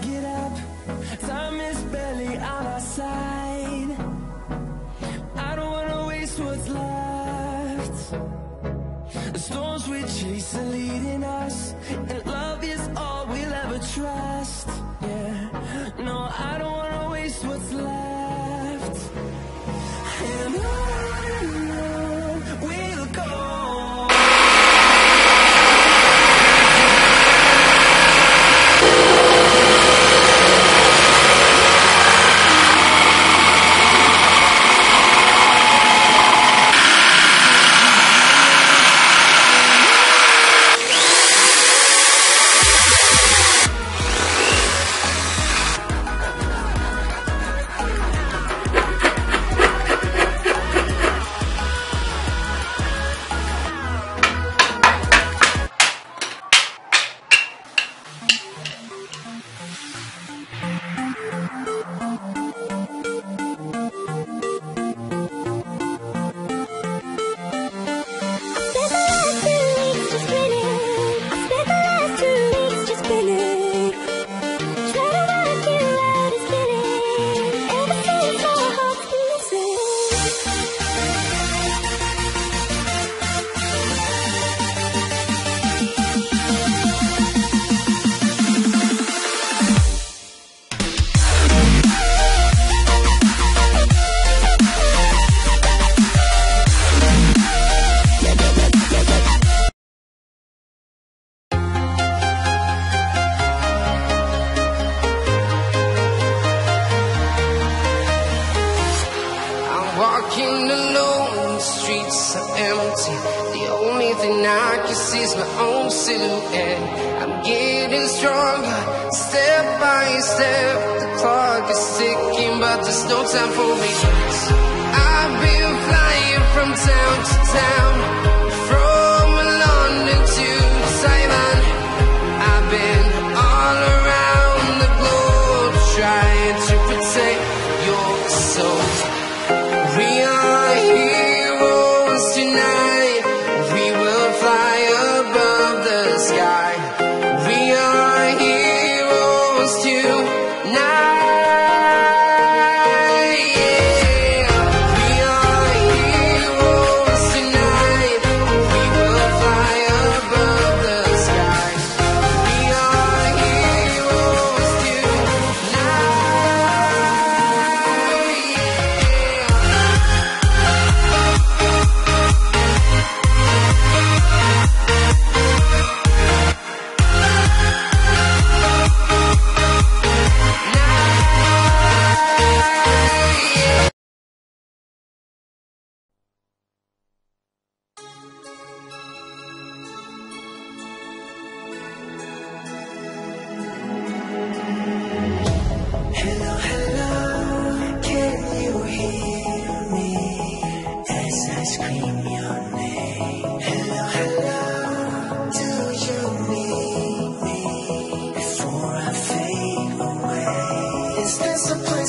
get up, time is barely on our side. I don't wanna waste what's left. The storms we chase are leading us, and love is all we'll ever trust. Yeah, no, I don't wanna waste what's left. And on we'll go. Walking alone, the streets are empty. The only thing I can see is my own silhouette. I'm getting stronger, step by step. The clock is ticking, but there's no time for regrets. I've been flying from town to town, from London to Taiwan. I've been all around the globe, trying to protect your soul. We are heroes tonight. We will fly above the sky. We are heroes tonight. Yeah. We are heroes tonight. We will fly above the sky. We are heroes tonight. Hello, hello, can you hear me as I scream your name? Hello, hello, do you need me before I fade away? Is this a place